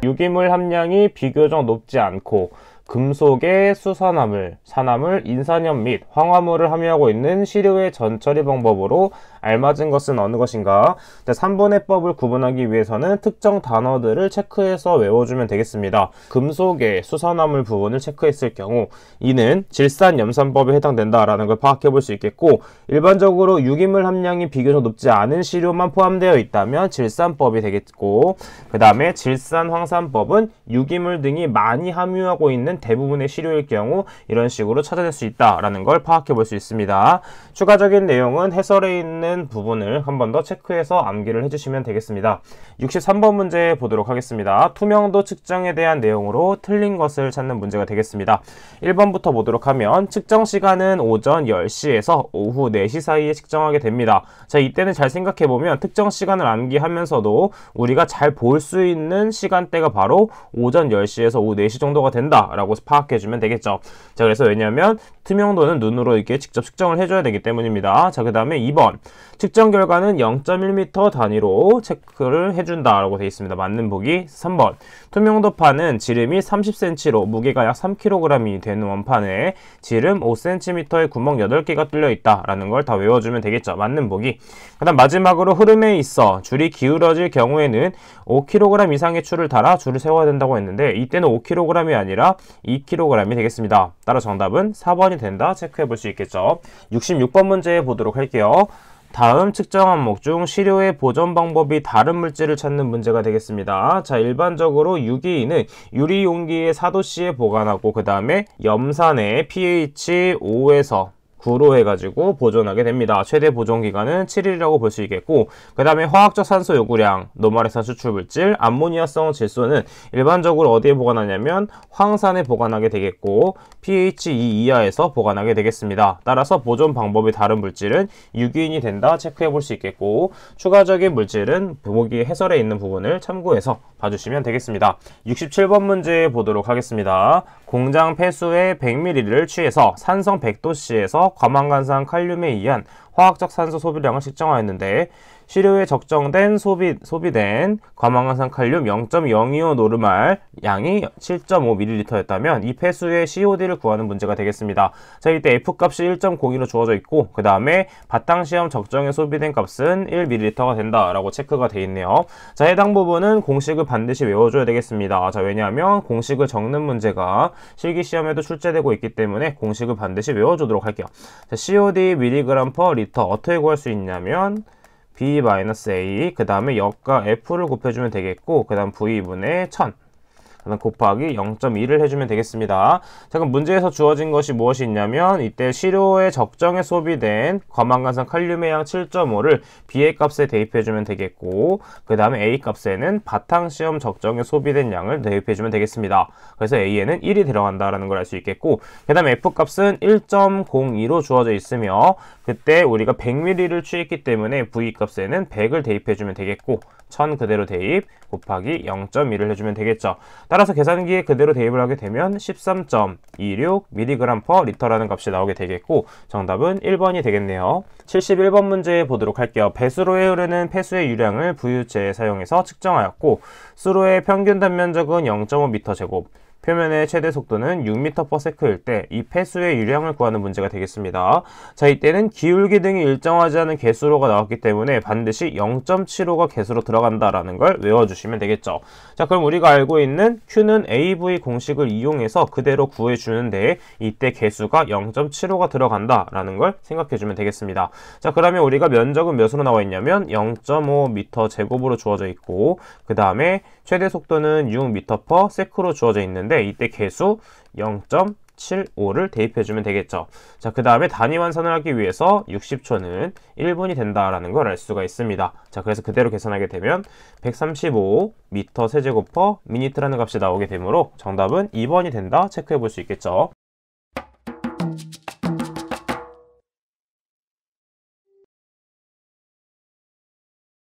유기물 함량이 비교적 높지 않고 금속에 수산화물, 산화물, 인산염 및 황화물을 함유하고 있는 시료의 전처리 방법으로 알맞은 것은 어느 것인가? 3분해법을 구분하기 위해서는 특정 단어들을 체크해서 외워주면 되겠습니다. 금속의 수산화물 부분을 체크했을 경우 이는 질산염산법에 해당된다라는 걸 파악해 볼 수 있겠고, 일반적으로 유기물 함량이 비교적 높지 않은 시료만 포함되어 있다면 질산법이 되겠고, 그 다음에 질산황산법은 유기물 등이 많이 함유하고 있는 대부분의 시료일 경우 이런 식으로 찾아낼 수 있다라는 걸 파악해 볼 수 있습니다. 추가적인 내용은 해설에 있는 부분을 한 번 더 체크해서 암기를 해주시면 되겠습니다. 63번 문제 보도록 하겠습니다. 투명도 측정에 대한 내용으로 틀린 것을 찾는 문제가 되겠습니다. 1번부터 보도록 하면 측정 시간은 오전 10시에서 오후 4시 사이에 측정하게 됩니다. 자, 이때는 잘 생각해보면 특정 시간을 암기하면서도 우리가 잘 볼 수 있는 시간대가 바로 오전 10시에서 오후 4시 정도가 된다라고 파악해주면 되겠죠. 자, 그래서 왜냐하면 투명도는 눈으로 이렇게 직접 측정을 해줘야 되기 때문입니다. 자, 그 다음에 2번 측정 결과는 0.1m 단위로 체크를 해준다라고 되어 있습니다. 맞는 보기. 3번 투명도판은 지름이 30cm로 무게가 약 3kg이 되는 원판에 지름 5cm의 구멍 8개가 뚫려 있다라는 걸 다 외워주면 되겠죠. 맞는 보기. 그 다음 마지막으로 흐름에 있어 줄이 기울어질 경우에는 5kg 이상의 줄을 달아 줄을 세워야 된다고 했는데 이때는 5kg이 아니라 2kg이 되겠습니다. 따라 정답은 4번이 된다 체크해 볼 수 있겠죠. 66번 문제 보도록 할게요. 다음 측정 항목 중 시료의 보존 방법이 다른 물질을 찾는 문제가 되겠습니다. 자, 일반적으로 유기인은 유리 용기에 4도씨에 보관하고 그 다음에 염산에 pH 5에서 9로 해가지고 보존하게 됩니다. 최대 보존 기간은 7일이라고 볼 수 있겠고, 그 다음에 화학적 산소 요구량, 노말액산 추출 물질, 암모니아성 질소는 일반적으로 어디에 보관하냐면 황산에 보관하게 되겠고 pH 2 이하에서 보관하게 되겠습니다. 따라서 보존 방법이 다른 물질은 유기인이 된다 체크해 볼 수 있겠고, 추가적인 물질은 보기 해설에 있는 부분을 참고해서 봐주시면 되겠습니다. 67번 문제 보도록 하겠습니다. 공장 폐수의 100ml를 취해서 산성 100도씨에서 과망간산 칼륨에 의한 화학적 산소 소비량을 측정하였는데 시료에 적정된 소비된 과망간산 칼륨 0.025 노르말 양이 7.5ml였다면 이 폐수의 COD를 구하는 문제가 되겠습니다. 자, 이때 F값이 1.02로 주어져 있고 그 다음에 바탕시험 적정에 소비된 값은 1ml가 된다라고 체크가 되어 있네요. 자, 해당 부분은 공식을 반드시 외워줘야 되겠습니다. 자, 왜냐하면 공식을 적는 문제가 실기시험에도 출제되고 있기 때문에 공식을 반드시 외워주도록 할게요. 자, COD mg/L 어떻게 구할 수 있냐면 B-A 그 다음에 역과 F를 곱해주면 되겠고 그 다음 V분의 1000 곱하기 0.2를 해주면 되겠습니다. 자, 그럼 문제에서 주어진 것이 무엇이 있냐면 이때 시료에 적정에 소비된 과망간산 칼륨의 양 7.5를 B의 값에 대입해주면 되겠고 그 다음에 A 값에는 바탕시험 적정에 소비된 양을 대입해주면 되겠습니다. 그래서 A에는 1이 들어간다라는 걸 알 수 있겠고 그 다음에 F 값은 1.02로 주어져 있으며 그때 우리가 100ml를 취했기 때문에 V 값에는 100을 대입해주면 되겠고 1000 그대로 대입 곱하기 0.2를 해주면 되겠죠. 따라서 계산기에 그대로 대입을 하게 되면 13.26mg/L라는 값이 나오게 되겠고 정답은 1번이 되겠네요. 71번 문제 보도록 할게요. 배수로에 흐르는 폐수의 유량을 부유체에 사용해서 측정하였고 수로의 평균 단면적은 0.5m², 표면의 최대 속도는 6m/s일 때 이 폐수의 유량을 구하는 문제가 되겠습니다. 자, 이때는 기울기 등이 일정하지 않은 개수로가 나왔기 때문에 반드시 0.75가 개수로 들어간다라는 걸 외워주시면 되겠죠. 자, 그럼 우리가 알고 있는 Q는 AV 공식을 이용해서 그대로 구해주는데 이때 개수가 0.75가 들어간다라는 걸 생각해주면 되겠습니다. 자, 그러면 우리가 면적은 몇으로 나와 있냐면 0.5m/제곱으로 주어져 있고 그 다음에 최대 속도는 6m/s로 주어져 있는데 이때 개수 0.75를 대입해주면 되겠죠. 자, 그 다음에 단위 환산을 하기 위해서 60초는 1분이 된다라는 걸 알 수가 있습니다. 자, 그래서 그대로 계산하게 되면 135m/세제곱/미니트라는 값이 나오게 되므로 정답은 2번이 된다 체크해 볼 수 있겠죠.